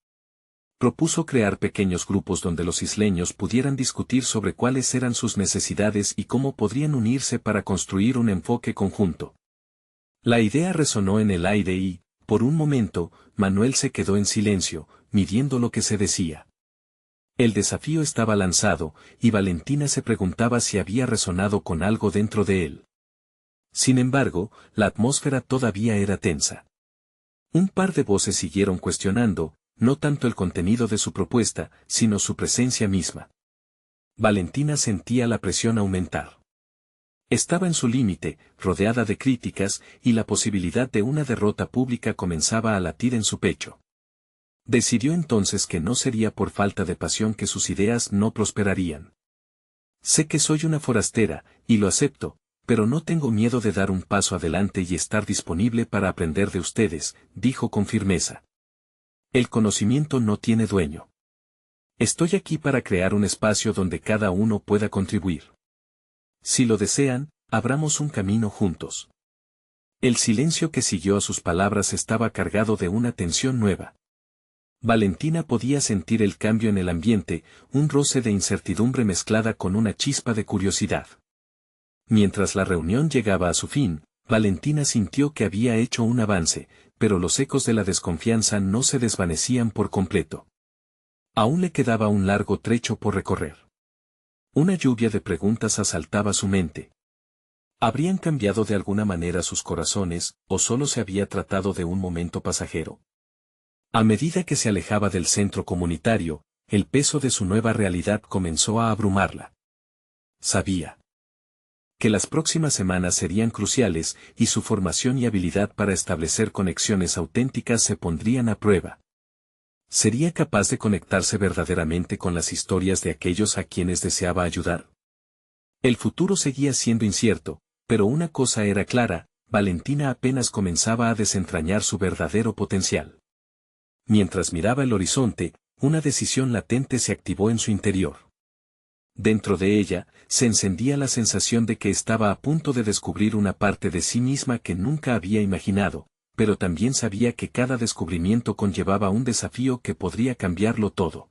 Propuso crear pequeños grupos donde los isleños pudieran discutir sobre cuáles eran sus necesidades y cómo podrían unirse para construir un enfoque conjunto. La idea resonó en el aire y, por un momento, Manuel se quedó en silencio, midiendo lo que se decía. El desafío estaba lanzado, y Valentina se preguntaba si había resonado con algo dentro de él. Sin embargo, la atmósfera todavía era tensa. Un par de voces siguieron cuestionando, no tanto el contenido de su propuesta, sino su presencia misma. Valentina sentía la presión aumentar. Estaba en su límite, rodeada de críticas, y la posibilidad de una derrota pública comenzaba a latir en su pecho. Decidió entonces que no sería por falta de pasión que sus ideas no prosperarían. Sé que soy una forastera, y lo acepto, pero no tengo miedo de dar un paso adelante y estar disponible para aprender de ustedes, dijo con firmeza. El conocimiento no tiene dueño. Estoy aquí para crear un espacio donde cada uno pueda contribuir. Si lo desean, abramos un camino juntos. El silencio que siguió a sus palabras estaba cargado de una tensión nueva. Valentina podía sentir el cambio en el ambiente, un roce de incertidumbre mezclada con una chispa de curiosidad. Mientras la reunión llegaba a su fin, Valentina sintió que había hecho un avance, pero los ecos de la desconfianza no se desvanecían por completo. Aún le quedaba un largo trecho por recorrer. Una lluvia de preguntas asaltaba su mente. ¿Habrían cambiado de alguna manera sus corazones, o solo se había tratado de un momento pasajero? A medida que se alejaba del centro comunitario, el peso de su nueva realidad comenzó a abrumarla. Sabía que las próximas semanas serían cruciales y su formación y habilidad para establecer conexiones auténticas se pondrían a prueba. ¿Sería capaz de conectarse verdaderamente con las historias de aquellos a quienes deseaba ayudar? El futuro seguía siendo incierto, pero una cosa era clara: Valentina apenas comenzaba a desentrañar su verdadero potencial. Mientras miraba el horizonte, una decisión latente se activó en su interior. Dentro de ella, se encendía la sensación de que estaba a punto de descubrir una parte de sí misma que nunca había imaginado, pero también sabía que cada descubrimiento conllevaba un desafío que podría cambiarlo todo.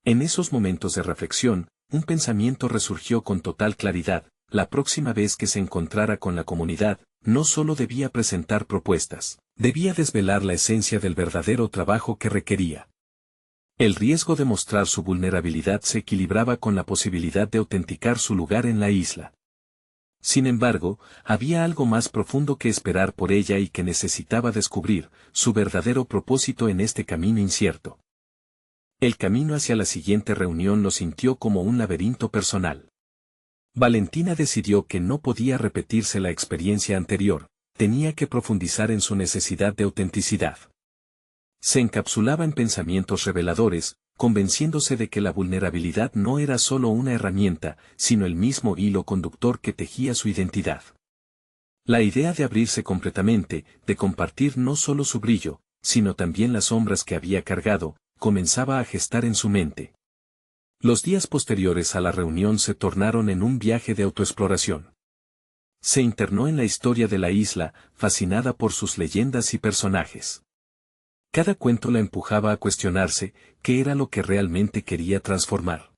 En esos momentos de reflexión, un pensamiento resurgió con total claridad: la próxima vez que se encontrara con la comunidad, no solo debía presentar propuestas, debía desvelar la esencia del verdadero trabajo que requería. El riesgo de mostrar su vulnerabilidad se equilibraba con la posibilidad de autenticar su lugar en la isla. Sin embargo, había algo más profundo que esperar por ella y que necesitaba descubrir: su verdadero propósito en este camino incierto. El camino hacia la siguiente reunión lo sintió como un laberinto personal. Valentina decidió que no podía repetirse la experiencia anterior, tenía que profundizar en su necesidad de autenticidad. Se encapsulaba en pensamientos reveladores, convenciéndose de que la vulnerabilidad no era solo una herramienta, sino el mismo hilo conductor que tejía su identidad. La idea de abrirse completamente, de compartir no solo su brillo, sino también las sombras que había cargado, comenzaba a gestar en su mente. Los días posteriores a la reunión se tornaron en un viaje de autoexploración. Se internó en la historia de la isla, fascinada por sus leyendas y personajes. Cada cuento la empujaba a cuestionarse: ¿qué era lo que realmente quería transformar?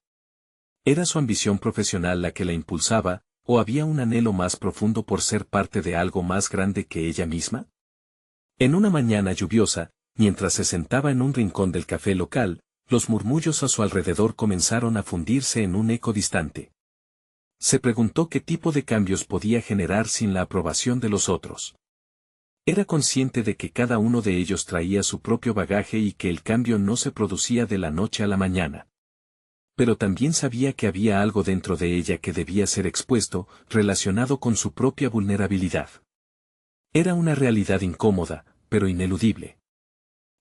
¿Era su ambición profesional la que la impulsaba, o había un anhelo más profundo por ser parte de algo más grande que ella misma? En una mañana lluviosa, mientras se sentaba en un rincón del café local, los murmullos a su alrededor comenzaron a fundirse en un eco distante. Se preguntó qué tipo de cambios podía generar sin la aprobación de los otros. Era consciente de que cada uno de ellos traía su propio bagaje y que el cambio no se producía de la noche a la mañana. Pero también sabía que había algo dentro de ella que debía ser expuesto, relacionado con su propia vulnerabilidad. Era una realidad incómoda, pero ineludible.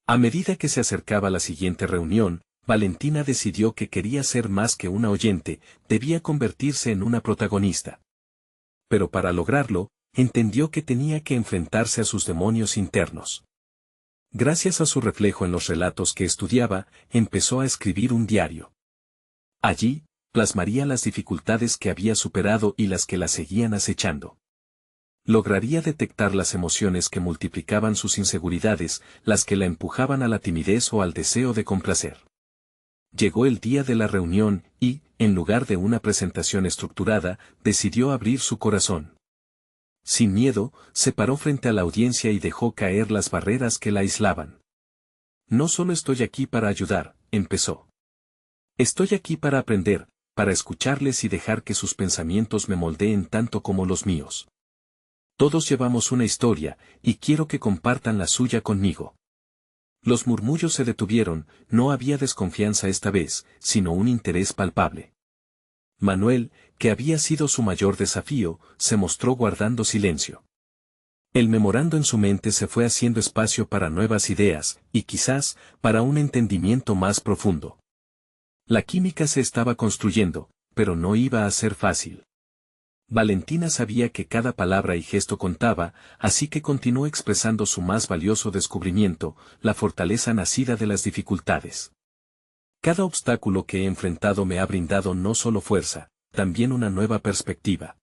A medida que se acercaba la siguiente reunión, Valentina decidió que quería ser más que una oyente, debía convertirse en una protagonista. Pero para lograrlo, entendió que tenía que enfrentarse a sus demonios internos. Gracias a su reflejo en los relatos que estudiaba, empezó a escribir un diario. Allí, plasmaría las dificultades que había superado y las que la seguían acechando. Lograría detectar las emociones que multiplicaban sus inseguridades, las que la empujaban a la timidez o al deseo de complacer. Llegó el día de la reunión y, en lugar de una presentación estructurada, decidió abrir su corazón. Sin miedo, se paró frente a la audiencia y dejó caer las barreras que la aislaban. No solo estoy aquí para ayudar, empezó. Estoy aquí para aprender, para escucharles y dejar que sus pensamientos me moldeen tanto como los míos. Todos llevamos una historia, y quiero que compartan la suya conmigo. Los murmullos se detuvieron, no había desconfianza esta vez, sino un interés palpable. Manuel, que había sido su mayor desafío, se mostró guardando silencio. El memorando en su mente se fue haciendo espacio para nuevas ideas, y quizás, para un entendimiento más profundo. La química se estaba construyendo, pero no iba a ser fácil. Valentina sabía que cada palabra y gesto contaba, así que continuó expresando su más valioso descubrimiento: la fortaleza nacida de las dificultades. Cada obstáculo que he enfrentado me ha brindado no solo fuerza, también una nueva perspectiva.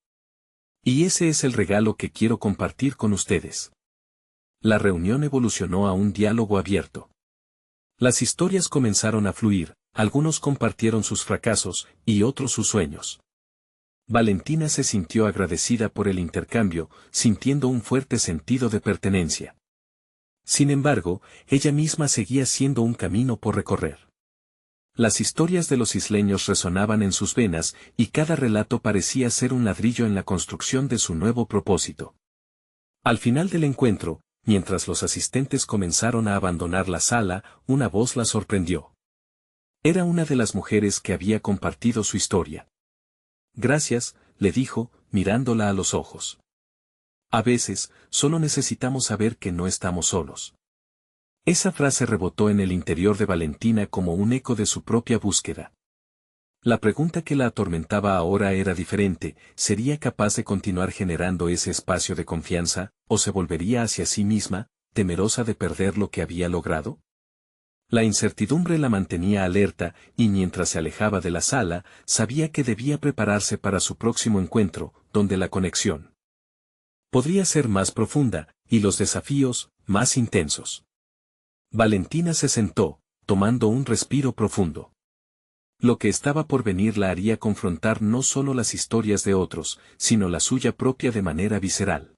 Y ese es el regalo que quiero compartir con ustedes. La reunión evolucionó a un diálogo abierto. Las historias comenzaron a fluir, algunos compartieron sus fracasos, y otros sus sueños. Valentina se sintió agradecida por el intercambio, sintiendo un fuerte sentido de pertenencia. Sin embargo, ella misma seguía siendo un camino por recorrer. Las historias de los isleños resonaban en sus venas y cada relato parecía ser un ladrillo en la construcción de su nuevo propósito. Al final del encuentro, mientras los asistentes comenzaron a abandonar la sala, una voz la sorprendió. Era una de las mujeres que había compartido su historia. Gracias, le dijo, mirándola a los ojos. A veces, solo necesitamos saber que no estamos solos. Esa frase rebotó en el interior de Valentina como un eco de su propia búsqueda. La pregunta que la atormentaba ahora era diferente: ¿sería capaz de continuar generando ese espacio de confianza, o se volvería hacia sí misma, temerosa de perder lo que había logrado? La incertidumbre la mantenía alerta, y mientras se alejaba de la sala, sabía que debía prepararse para su próximo encuentro, donde la conexión podría ser más profunda, y los desafíos, más intensos. Valentina se sentó, tomando un respiro profundo. Lo que estaba por venir la haría confrontar no solo las historias de otros, sino la suya propia de manera visceral.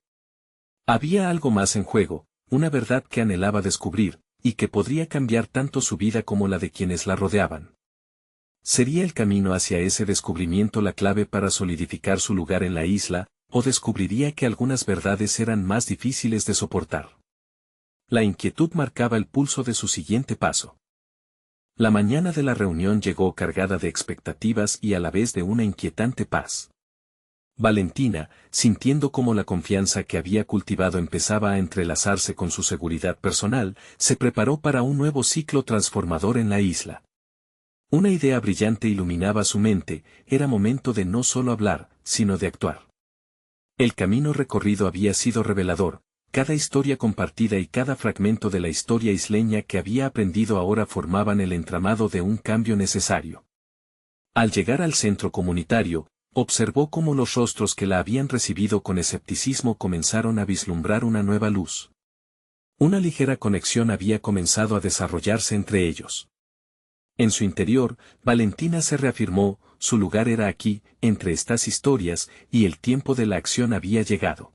Había algo más en juego, una verdad que anhelaba descubrir, y que podría cambiar tanto su vida como la de quienes la rodeaban. ¿Sería el camino hacia ese descubrimiento la clave para solidificar su lugar en la isla, o descubriría que algunas verdades eran más difíciles de soportar? La inquietud marcaba el pulso de su siguiente paso. La mañana de la reunión llegó cargada de expectativas y a la vez de una inquietante paz. Valentina, sintiendo cómo la confianza que había cultivado empezaba a entrelazarse con su seguridad personal, se preparó para un nuevo ciclo transformador en la isla. Una idea brillante iluminaba su mente: era momento de no solo hablar, sino de actuar. El camino recorrido había sido revelador. Cada historia compartida y cada fragmento de la historia isleña que había aprendido ahora formaban el entramado de un cambio necesario. Al llegar al centro comunitario, observó cómo los rostros que la habían recibido con escepticismo comenzaron a vislumbrar una nueva luz. Una ligera conexión había comenzado a desarrollarse entre ellos. En su interior, Valentina se reafirmó: su lugar era aquí, entre estas historias, y el tiempo de la acción había llegado.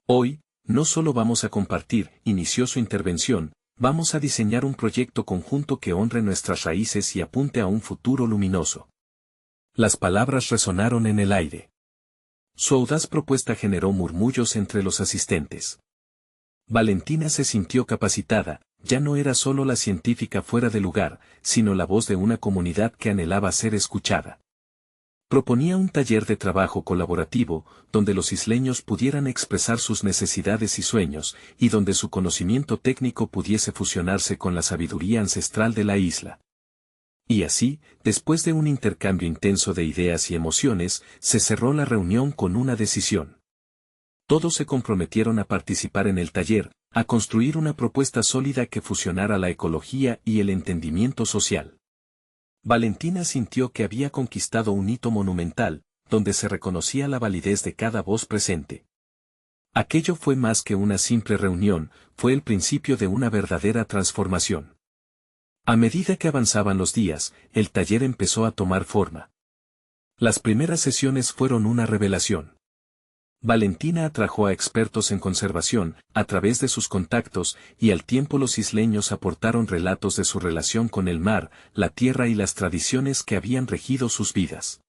Hoy, no solo vamos a compartir, inició su intervención, vamos a diseñar un proyecto conjunto que honre nuestras raíces y apunte a un futuro luminoso. Las palabras resonaron en el aire. Su audaz propuesta generó murmullos entre los asistentes. Valentina se sintió capacitada, ya no era solo la científica fuera de lugar, sino la voz de una comunidad que anhelaba ser escuchada. Proponía un taller de trabajo colaborativo, donde los isleños pudieran expresar sus necesidades y sueños, y donde su conocimiento técnico pudiese fusionarse con la sabiduría ancestral de la isla. Y así, después de un intercambio intenso de ideas y emociones, se cerró la reunión con una decisión. Todos se comprometieron a participar en el taller, a construir una propuesta sólida que fusionara la ecología y el entendimiento social. Valentina sintió que había conquistado un hito monumental, donde se reconocía la validez de cada voz presente. Aquello fue más que una simple reunión, fue el principio de una verdadera transformación. A medida que avanzaban los días, el taller empezó a tomar forma. Las primeras sesiones fueron una revelación. Valentina atrajo a expertos en conservación, a través de sus contactos, y al tiempo los isleños aportaron relatos de su relación con el mar, la tierra y las tradiciones que habían regido sus vidas.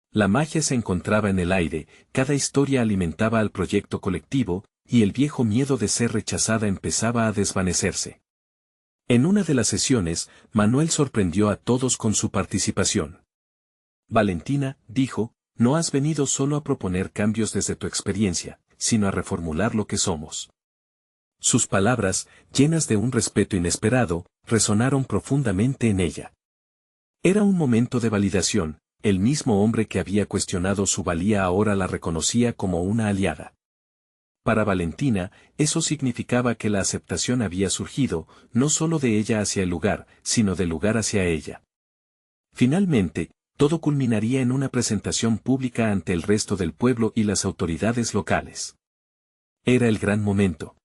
La magia se encontraba en el aire, cada historia alimentaba al proyecto colectivo, y el viejo miedo de ser rechazada empezaba a desvanecerse. En una de las sesiones, Manuel sorprendió a todos con su participación. Valentina, dijo, no has venido solo a proponer cambios desde tu experiencia, sino a reformular lo que somos. Sus palabras, llenas de un respeto inesperado, resonaron profundamente en ella. Era un momento de validación, el mismo hombre que había cuestionado su valía ahora la reconocía como una aliada. Para Valentina, eso significaba que la aceptación había surgido, no solo de ella hacia el lugar, sino del lugar hacia ella. Finalmente, todo culminaría en una presentación pública ante el resto del pueblo y las autoridades locales. Era el gran momento.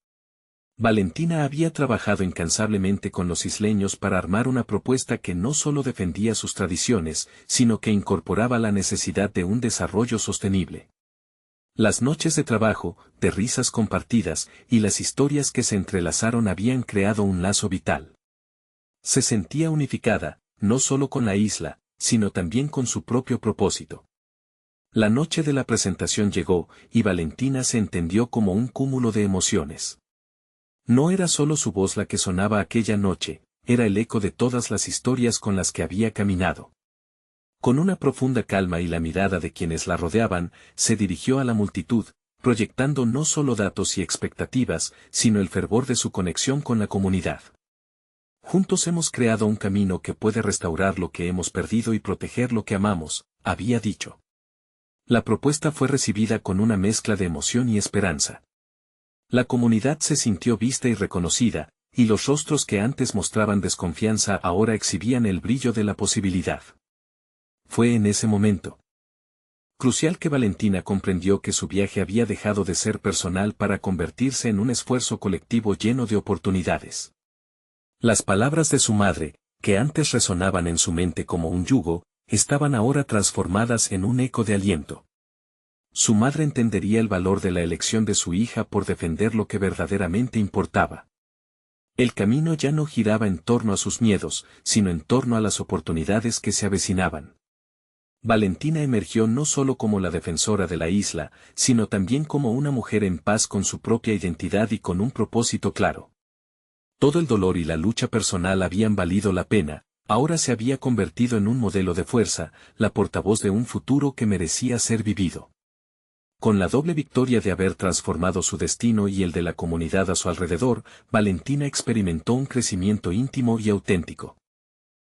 Valentina había trabajado incansablemente con los isleños para armar una propuesta que no solo defendía sus tradiciones, sino que incorporaba la necesidad de un desarrollo sostenible. Las noches de trabajo, de risas compartidas, y las historias que se entrelazaron habían creado un lazo vital. Se sentía unificada, no solo con la isla, sino también con su propio propósito. La noche de la presentación llegó, y Valentina se entendió como un cúmulo de emociones. No era solo su voz la que sonaba aquella noche, era el eco de todas las historias con las que había caminado. Con una profunda calma y la mirada de quienes la rodeaban, se dirigió a la multitud, proyectando no solo datos y expectativas, sino el fervor de su conexión con la comunidad. Juntos hemos creado un camino que puede restaurar lo que hemos perdido y proteger lo que amamos, había dicho. La propuesta fue recibida con una mezcla de emoción y esperanza. La comunidad se sintió vista y reconocida, y los rostros que antes mostraban desconfianza ahora exhibían el brillo de la posibilidad. Fue en ese momento crucial que Valentina comprendió que su viaje había dejado de ser personal para convertirse en un esfuerzo colectivo lleno de oportunidades. Las palabras de su madre, que antes resonaban en su mente como un yugo, estaban ahora transformadas en un eco de aliento. Su madre entendería el valor de la elección de su hija por defender lo que verdaderamente importaba. El camino ya no giraba en torno a sus miedos, sino en torno a las oportunidades que se avecinaban. Valentina emergió no solo como la defensora de la isla, sino también como una mujer en paz con su propia identidad y con un propósito claro. Todo el dolor y la lucha personal habían valido la pena, ahora se había convertido en un modelo de fuerza, la portavoz de un futuro que merecía ser vivido. Con la doble victoria de haber transformado su destino y el de la comunidad a su alrededor, Valentina experimentó un crecimiento íntimo y auténtico.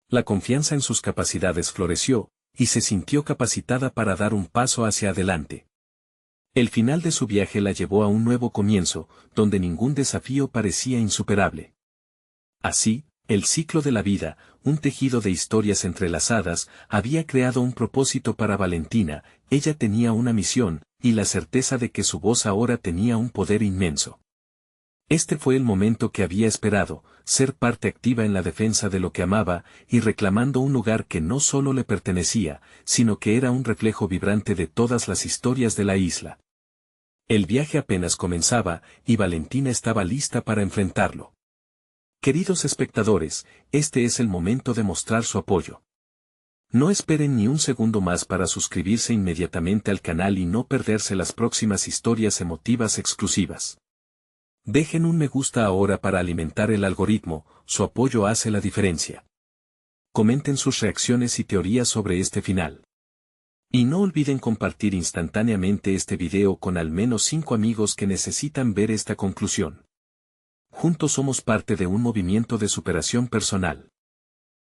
La confianza en sus capacidades floreció, y se sintió capacitada para dar un paso hacia adelante. El final de su viaje la llevó a un nuevo comienzo, donde ningún desafío parecía insuperable. Así, el ciclo de la vida, un tejido de historias entrelazadas, había creado un propósito para Valentina, ella tenía una misión, y la certeza de que su voz ahora tenía un poder inmenso. Este fue el momento que había esperado, ser parte activa en la defensa de lo que amaba, y reclamando un lugar que no solo le pertenecía, sino que era un reflejo vibrante de todas las historias de la isla. El viaje apenas comenzaba, y Valentina estaba lista para enfrentarlo. Queridos espectadores, este es el momento de mostrar su apoyo. No esperen ni un segundo más para suscribirse inmediatamente al canal y no perderse las próximas historias emotivas exclusivas. Dejen un me gusta ahora para alimentar el algoritmo, su apoyo hace la diferencia. Comenten sus reacciones y teorías sobre este final. Y no olviden compartir instantáneamente este video con al menos 5 amigos que necesitan ver esta conclusión. Juntos somos parte de un movimiento de superación personal.